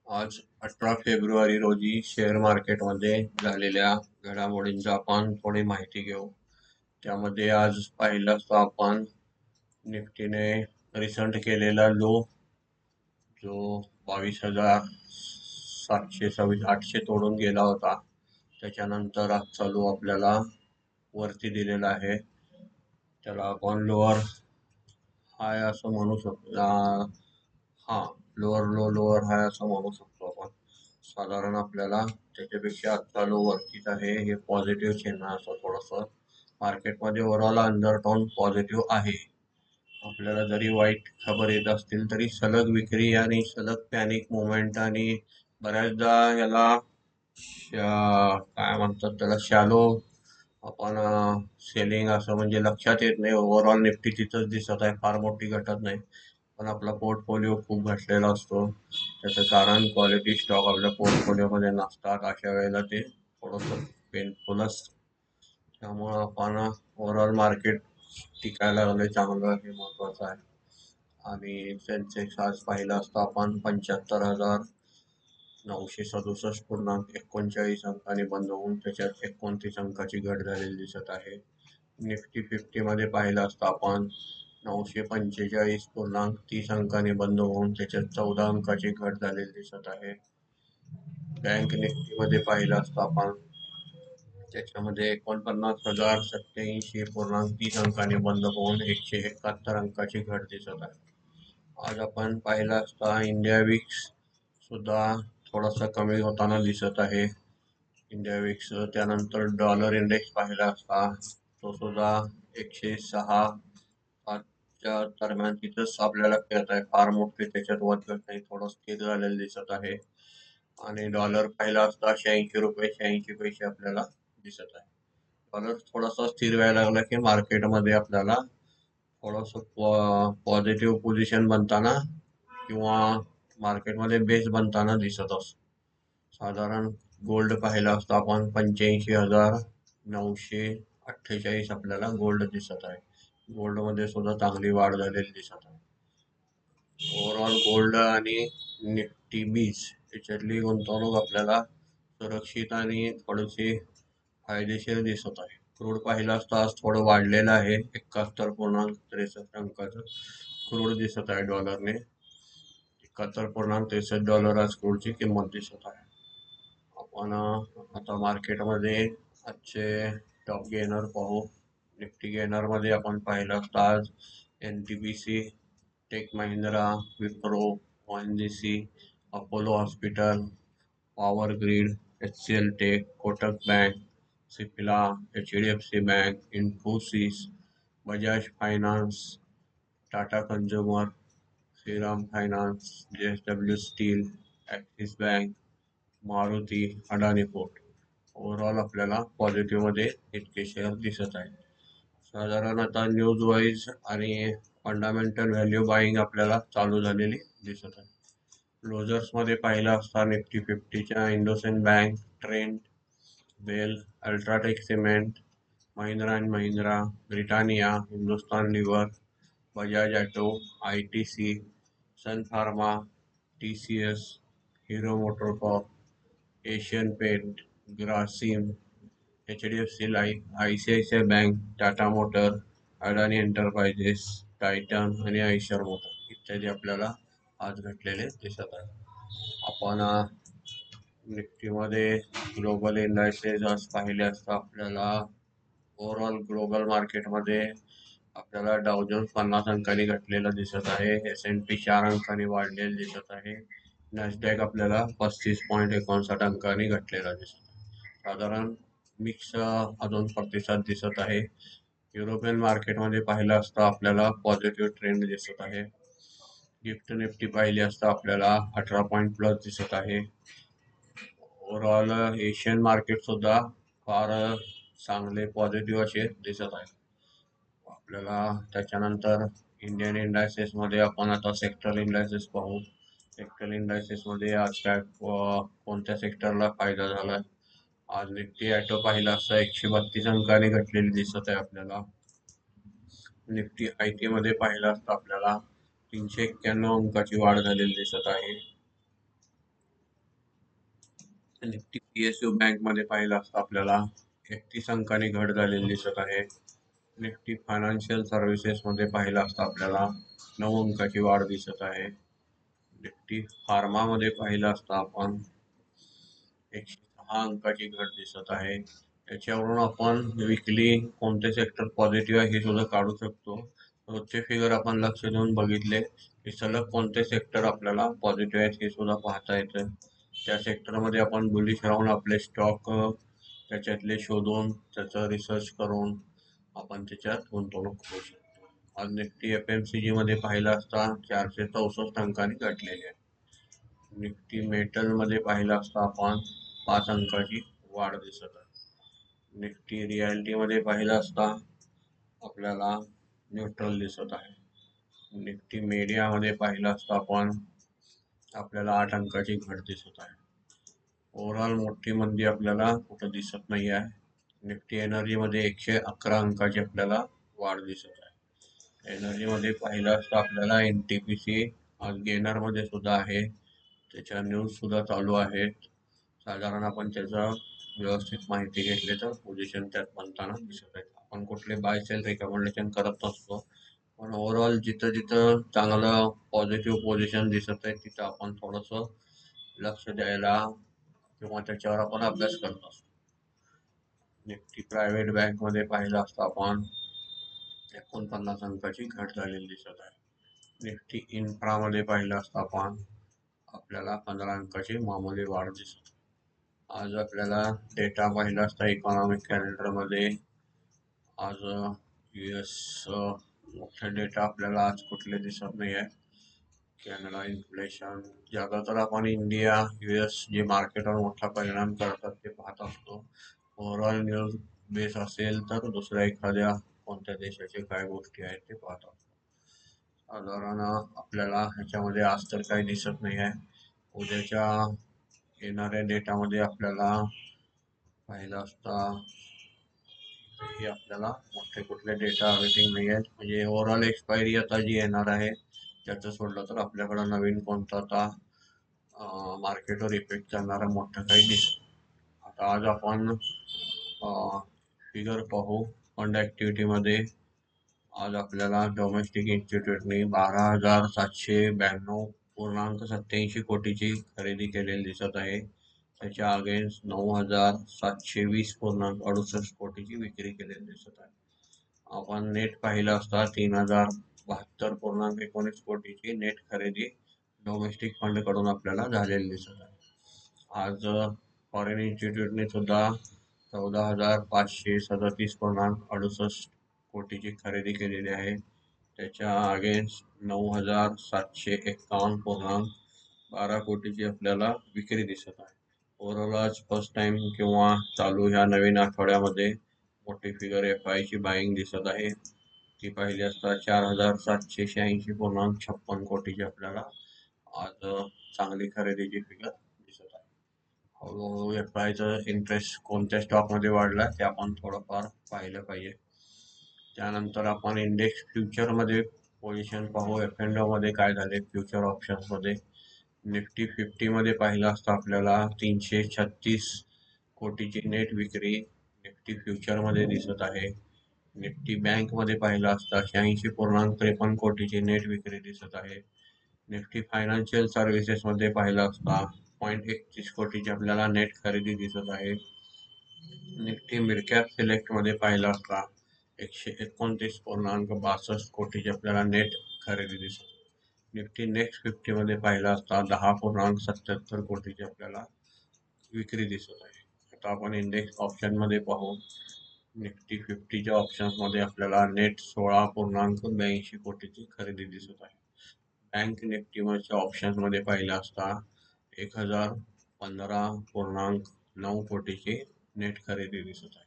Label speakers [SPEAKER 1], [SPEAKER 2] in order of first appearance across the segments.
[SPEAKER 1] आज 18 फेब्रुवारी रोजी शेअर मार्केटमध्ये झालेल्या घडामोडींची आपण थोडी माहिती घेऊ. त्यामध्ये आज पाहिलं असता आपण निफ्टीने रिसेंट केलेला लो जो 22,726 तोडून गेला होता. त्याच्यानंतर आजचा लो आपल्याला वरती दिलेला आहे. त्याला आपण लोअर हाय असं म्हणू शकतो. हा, लोअर हाय असं म्हणू शकतो आपण. साधारण आपल्याला त्याच्यापेक्षा आजचा लो वरतीच आहे. हे पॉझिटिव्ह चिन्ह असं थोडंसं मार्केटमध्ये ओव्हरऑल अंडरटोन पॉझिटिव्ह आहे. आपल्याला जरी वाईट खबर येत असतील तरी सलग विक्री आणि सलग पॅनिक मुवमेंट आणि बऱ्याचदा याला काय म्हणतात त्याला शॅलो आपण सेलिंग असं म्हणजे लक्षात येत नाही. ओव्हरऑल निफ्टी तिथंच दिसत आहे, फार मोठी घटत नाही. पण आपला पोर्टफोलिओ खूप घटलेला असतो. त्याचं कारण क्वालिटी स्टॉक आपल्या पोर्टफोलिओमध्ये नसतात. अशा वेळेला ते थोडंसं पेनफुल असतं. त्यामुळं आपण ओव्हरऑल मार्केट टिकायला लागलं चांगलं हे महत्त्वाचं आहे. आणि सेन्सेक्स आज पाहिलं असतं आपण 75,967.39 अंकाने बंद होऊन त्याच्यात 29 अंकाची घट झालेली दिसत आहे. निफ्टी 50मध्ये पाहिलं असतं आपण 945.30 अंकाने बंद होऊन त्याच्यात 14 अंकाची घट झालेली दिसत आहे. बँक निफ्टीमध्ये पाहिलं असतं आपण त्याच्यामध्ये 49,087.30 अंकाने बंद होऊन 171 अंकाची घट दिसत आहे. आज आपण पाहिलं असता इंडिया विक्स सुद्धा थोडासा कमी होताना दिसत आहे. इंडिया विक्स त्यानंतर डॉलर इंडेक्स पाहिला असता तो सुद्धा 106 च्या दरम्यान तिथंच आपल्याला खेळत आहे. फार मोठे त्याच्यात वरघट नाही, थोडं स्थिर झालेलं दिसत आहे. आणि डॉलर पाहिला असता 86 रुपये 86 पैसे आपल्याला दिसत आहे. डॉलर थोडासा स्थिर व्हायला लागला की मार्केटमध्ये आपल्याला थोडंसं पॉझिटिव्ह पोझिशन बनताना किंवा मार्केटमध्ये बेस बनताना दिसत असतो. साधारण गोल्ड पाहिला असता आपण 85,948 आपल्याला गोल्ड दिसत आहे. गोल्डमध्ये सुद्धा चांगली वाढ झालेली दिसत आहे. ओव्हरऑल गोल्ड आणि निफ्टी 20 याच्यातली गुंतवणूक आपल्याला सुरक्षित आणि थोडीशी फायदेशीर दिसत आहे. क्रूड पाहिलं असता आज थोडं वाढलेलं आहे. 71.63 अंकाचं क्रूड दिसत आहे डॉलरने. 71.63 डॉलर आज क्रूडची किंमत दिसत आहे. आपण आता मार्केटमध्ये आजचे टॉप गेनर पाहू. निफ्टी गेनरमध्ये आपण पाहिलं असता आज NTPC, Tech Mahindra, Wipro, ONGC, Apollo Hospital, Power Grid, HCL Tech, Kotak Bank, Cipla, HDFC Bank, Infosys, Bajaj Finance, Tata Consumer, Shriram Finance, JSW Steel, Axis Bank, Maruti, Adani Port. Overall आपल्याला पॉझिटिव्हमध्ये इतके शेअर दिसत आहेत. साधारण आता न्यूज वाईज आणि फंडामेंटल व्हॅल्यू बाईंग आपल्याला चालू झालेली दिसत आहे. क्लोजर्समध्ये पाहिलं असता निफ्टी 50च्या IndusInd bank, Trent, BEL, UltraTech Cement, Mahindra and Mahindra, Britannia, Hindustan Lever, Bajaj Auto, ITC, Sun Pharma, TCS, Hero MotoCorp, Asian Paint, Grasim, HDFC Life, ICICI Bank, Tata Motor, Adani Enterprises, Titan आणि आयशर मोटर इत्यादी आपल्याला आज घटलेले दिसत आहे. आपण निफ्टीमध्ये ग्लोबल इंडायसेस आज पाहिले असता आपल्याला ओव्हरऑल ग्लोबल मार्केटमध्ये आपल्याला डाव जोन्स 50 अंकांनी घटलेला दिसत आहे. S&P 4 अंकांनी वाढलेलं दिसत आहे. नॅसडॅक आपल्याला 35.59 अंकांनी घटलेला दिसत आहे. साधारण मिक्स अजून प्रतिसाद दिसत आहे. युरोपियन मार्केटमध्ये पाहिलं असता आपल्याला पॉझिटिव्ह ट्रेंड दिसत आहे. गिफ्ट निफ्टी पाहिली असता आपल्याला 18 पॉईंट प्लस दिसत आहे. ओव्हरऑल एशियन मार्केट सुद्धा फार चांगले पॉझिटिव्ह असे दिसत आहे आपल्याला. त्याच्यानंतर इंडियन इंडायसेसमध्ये आपण आता सेक्टर इंडायसेस पाहू. सेक्टर इंडायसेसमध्ये आज काय कोणत्या सेक्टरला फायदा झाला. आज निफ्टी ॲटो पाहिला असता 132 अंकाने घटलेली दिसत आहे आपल्याला. निफ्टी IT मध्ये पाहिलं असता आपल्याला 391 अंकाची वाढ झालेली दिसत आहे. निफ्टी PSU बँक मध्ये पाहिलं असता आपल्याला 31 अंकांनी घट झालेली दिसत आहे. निफ्टी फायनान्शियल सर्व्हिसेस मध्ये पाहिलं असता आपल्याला 9 अंकाची वाढ दिसत आहे. निफ्टी फार्मा मध्ये पाहिलं असता आपण 106 अंकाची घट दिसत आहे. त्याच्यावरून आपण विकली कोणते सेक्टर पॉझिटिव्ह आहे हे सुद्धा काढू शकतो. रोजचे फिगर आपण लक्ष देऊन बघितले की सलग कोणते सेक्टर आपल्याला पॉझिटिव्ह आहेत हे सुद्धा पाहता येतं. त्या सेक्टरमध्ये आपण बुलिश राहून आपले स्टॉक त्याच्यातले शोधून त्याचा रिसर्च करून आपण त्याच्यात गुंतवणूक करू शकतो. आज निफ्टी FMCG मध्ये पाहिलं असता 464 अंकांनी घटलेले आहे. निफ्टी मेटल मध्ये पाहिलं असता आपण 5 अंकाची वाढ दिसत आहे. निफ्टी रियालिटी मध्ये पाहिलं असता आपल्याला न्यूट्रल दिसत आहे. निफ्टी मीडिया मध्ये पाहिलं असता आपण आपल्याला 8 अंकाची घट दिसत आहे. ओव्हरऑल मोठी मंदी आपल्याला कुठं दिसत नाही आहे. निफ्टी एनर्जी मध्ये 111 अंकाची आपल्याला वाढ दिसत आहे. एनर्जी मध्ये पाहिलं असता आपल्याला NTPC आज गेनर मध्ये सुद्धा आहे. त्याच्या न्यूज सुद्धा चालू आहेत. साधारण आपण त्याचा व्यवस्थित माहिती घेतली तर पोझिशन त्यात बनताना दिसत आहे. आपण कुठले बाय सेल रिकमेंडेशन करत नसतो, पण ओव्हरऑल जिथं जिथं चांगलं पॉझिटिव्ह पोझिशन दिसत आहे तिथं आपण थोडंसं लक्ष द्यायला किंवा त्याच्यावर आपण अभ्यास करत असतो. निफ्टी प्रायव्हेट बँक मध्ये पाहिलं असता आपण 49 अंकाची घट झालेली दिसत आहे. निफ्टी इन्फ्रा मध्ये पाहिलं असता आपण आपल्याला 15 अंकाची मामूली वाढ दिसत. आज आपल्याला डेटा पाहिला असता इकॉनॉमिक कॅलेंडर मध्ये आज US मुख्य डेटा आपल्याला आज कुठले दिसत नाही आहे. कॅनडा इन्फ्लेशन ज्यादा तर आपण इंडिया US जे मार्केटवर मोठा परिणाम करतात ते पाहत असतो. ओव्हरऑल न्यूज बेस असेल तर दुसऱ्या एखाद्या कोणत्या देशाचे काय गोष्टी आहेत ते पाहत असतो. साधारण आपल्याला ह्याच्यामध्ये आज तर काही दिसत नाही आहे. उद्याच्या येणाऱ्या डेटामध्ये आपल्याला पाहिलं असता की आपल्याला मोठे कुठले डेटा अवेटिंग नाही आहेत. म्हणजे ओव्हरऑल एक्सपायरी आता जी येणार आहे त्याचं सोडलं तर आपल्याकडं नवीन कोणता आता मार्केटवर इफेक्ट करणारा मोठा काही दिसत. आता आज आपण फिगर पाहू फंड ॲक्टिव्हिटीमध्ये. आज आपल्याला डोमेस्टिक इन्स्टिट्यूटनी 12,792.87 कोटीची खरेदी केलेली दिसत आहे. त्याच्या अगेन्स्ट 9,720.68 कोटीची विक्री केलेली दिसत आहे. आपण नेट पाहिलं असता 3,072.19 कोटीची नेट खरेदी डोमेस्टिक फंड कडून आपल्याला झालेली दिसत आहे. आज फॉरेन इन्स्टिट्यूटने सुद्धा 14,537.68 कोटीची खरेदी केलेली आहे. त्याच्या अगेन्स्ट 9,751.12 कोटीची आपल्याला विक्री दिसत आहे. ओव्हरऑल आज फर्स्ट टाइम किंवा चालू ह्या नवीन आठवड्यामध्ये मोठी फिगर FI ची बाईंग दिसत आहे. ती पाहिली असता 4,786.56 कोटीची आपल्याला आज चांगली खरेदीची फिगर दिसत आहे. हळूहळू FIचं इंटरेस्ट कोणत्या स्टॉकमध्ये वाढला ते आपण थोडंफार पाहिलं पाहिजे. त्यानंतर आपण इंडेक्स फ्युचरमध्ये पोझिशन पाहू. F&O मध्ये काय झाले फ्युचर ऑप्शन्समध्ये. निफ्टी 50 मध्ये पाहिलं असतं आपल्याला 336 कोटीची नेट विक्री निफ्टी फ्युचरमध्ये दिसत आहे. निफ्टी बँकमध्ये पाहिलं असता 86.53 कोटीची नेट विक्री दिसत आहे. निफ्टी फायनान्शियल सर्व्हिसेसमध्ये पाहिलं असता 0.31 कोटीची आपल्याला नेट खरेदी दिसत आहे. निफ्टी मिडकॅप सिलेक्टमध्ये पाहिलं असता 129.62 कोटीची आपल्याला नेट खरेदी दिसत. निफ्टी नेक्स्ट 50 मध्ये पाहिलं असता 10.77 कोटीची आपल्याला विक्री दिसत आहे. आता आपण इंडेक्स ऑप्शन मध्ये पाहू. निफ्टी 50च्या ऑप्शन्स मध्ये आपल्याला नेट 16.82 कोटीची खरेदी दिसत आहे. बँक निफ्टीच्या ऑप्शन्स मध्ये पाहिलं असता 1,015.9 कोटीची नेट खरेदी दिसत आहे.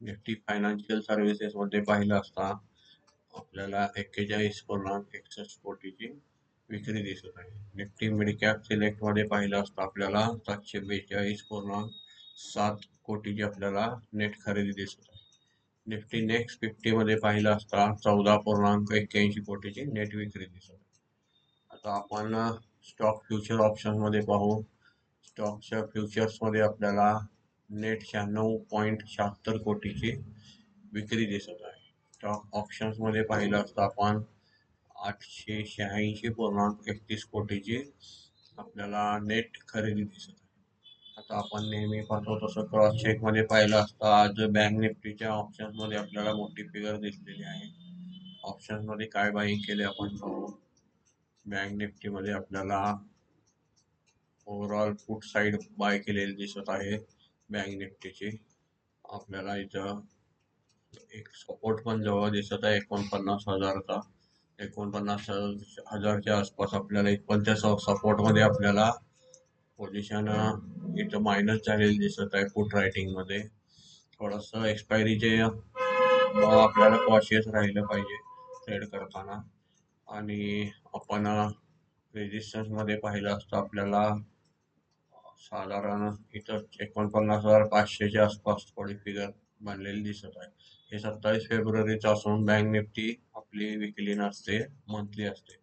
[SPEAKER 1] निफ्टी फायनान्शियल सर्व्हिसेस मध्ये पाहिलं असता आपल्याला 41.61 कोटीची विक्री दिसत आहे. निफ्टी मिड कॅप सिलेक्ट मध्ये पाहिलं असता आपल्याला 742.7 कोटीची आपल्याला नेट खरेदी दिसत आहे. निफ्टी नेक्स्ट 50 मध्ये पाहिलं असता 14.81 कोटीची नेट विक्री दिसत आहे. आता आपण स्टॉक फ्युचर ऑप्शन मध्ये पाहू. स्टॉकच्या फ्युचर्समध्ये आपल्याला नेट 96.76 कोटीची विक्री दिसत आहे. स्टॉक ऑप्शन्समध्ये पाहिलं असता आपण 886.31 कोटीची आपल्याला नेट खरेदी दिसत आहे. आता आपण नेहमी पाहतो तसं क्रॉस चेक मध्ये पाहिलं असता आज बँक निफ्टीच्या ऑप्शन्स मध्ये आपल्याला मोठी फिगर दिसलेली आहे. ऑप्शन्स मध्ये काय बाईंग केले आपण पाहू. बँक निफ्टी मध्ये आपल्याला ओव्हरऑल फुट साईड बाय केलेली दिसत आहे. बँक निफ्टीची आपल्याला इथं एक सपोर्ट पण जवळ दिसत आहे 49,000चा. 49,000च्या आसपास आपल्याला पण त्या सपोर्ट मध्ये आपल्याला पोझिशन इथं मायनस झालेली दिसत आहे फुट रायटिंग मध्ये. थोडस एक्सपायरीचे आपल्याला कॉशियस राहिलं पाहिजे ट्रेड करताना. आणि आपण रेजिस्टन्स मध्ये पाहिलं असतं आपल्याला साधारण इथं 49,500च्या आसपास थोडी फिगर बनलेली दिसत आहे. हे 27 फेब्रुवारीचं असून बँक निफ्टी आपली विकली नसते, मंथली असते.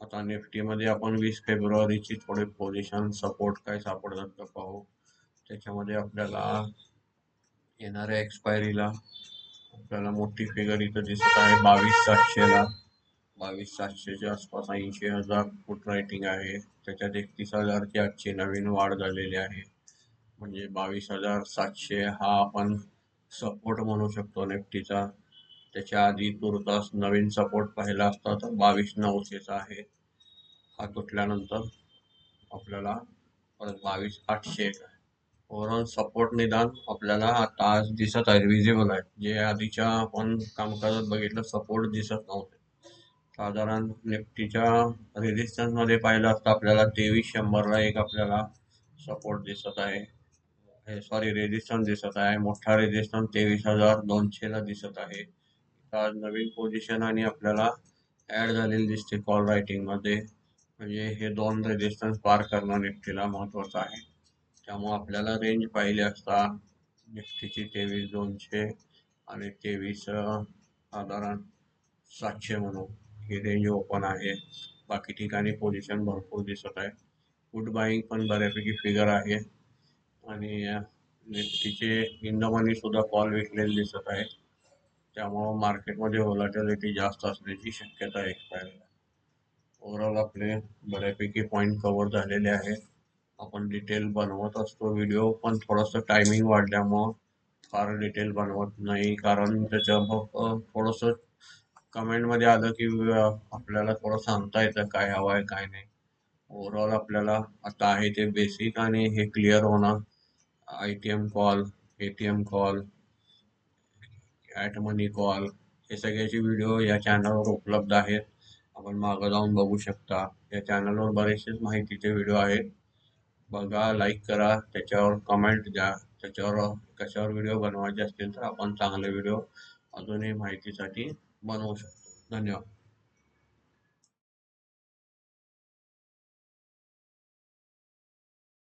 [SPEAKER 1] आता निफ्टी मध्ये आपण 20 फेब्रुवारीची थोडे पोझिशन सपोर्ट काय सापडतात का पाहू. त्याच्यामध्ये आपल्याला येणाऱ्या एक्सपायरीला आपल्याला मोठी फिगर इथं दिसत आहे 22,700ला. 22,700च्या आसपास 80,000 फुट रायटिंग आहे. त्याच्यात 31,000ची आजची नवीन वाढ झालेली आहे. म्हणजे 22,700 हा आपण सपोर्ट म्हणू शकतो निफ्टीचा. त्याच्या आधी तुर्तास नवीन सपोर्ट पाहिला असता तर 22,900चा आहे. हा तुटल्यानंतर आपल्याला परत 22,800 आहे. ओव्हरऑल सपोर्ट निदान आपल्याला आता आज दिसत आहे, विजिबल आहे. जे आधीच्या आपण कामकाजात बघितलं सपोर्ट दिसत नव्हते. साधारण निफ्टीच्या रेजिस्टन्स मध्ये पाहिलं असतं आपल्याला 2300ला एक आपल्याला सपोर्ट दिसत आहे. सॉरी रेजिस्टन्स दिसत आहे. मोठा रेजिस्टन्स 23,200ला दिसत आहे. आज नवीन पोझिशन आणि आपल्याला ऍड झालेली दिसते कॉल रायटिंग मध्ये. म्हणजे हे दोन रेजिस्टन्स पार करणं निफ्टीला महत्वाचं आहे. त्यामुळे आपल्याला रेंज पाहिली असता निफ्टीची 23,200 आणि 23 साधारण 700 म्हणून ही रेंज ओपन आहे. बाकी ठिकाणी पोझिशन भरपूर दिसत आहे. फुट बाईंग पण बऱ्यापैकी फिगर आहे. आणि निफ्टीचे इन द मनी सुद्धा कॉल विकलेले दिसत आहे. त्यामुळं मार्केटमध्ये व्होलॅटिलिटी जास्त असण्याची शक्यता आहे एक्सपायरीला. ओव्हरऑल आपले बऱ्यापैकी पॉईंट कव्हर झालेले आहे. आपण डिटेल बनवत असतो व्हिडिओ, पण थोडंसं टायमिंग वाढल्यामुळं फार डिटेल बनवत नाही. कारण त्याचं थोडंसं कमेंटमध्ये आलं की आपल्याला थोडं सांगता येतं काय हवं आहे काय नाही. ओव्हरऑल आपल्याला आता आहे ते बेसिक आणि हे क्लिअर होणं. ITM call, ATM call, at money call हे सगळ्याचे व्हिडिओ या चॅनलवर उपलब्ध आहेत. आपण मागं जाऊन बघू शकता. या चॅनलवर बरेचसेच माहितीचे व्हिडिओ आहेत. बघा, लाईक करा, त्याच्यावर कमेंट द्या. त्याच्यावर कशावर व्हिडिओ बनवायचे असतील तर आपण चांगले व्हिडिओ अजूनही माहितीसाठी बनवू शकतो. धन्यवाद.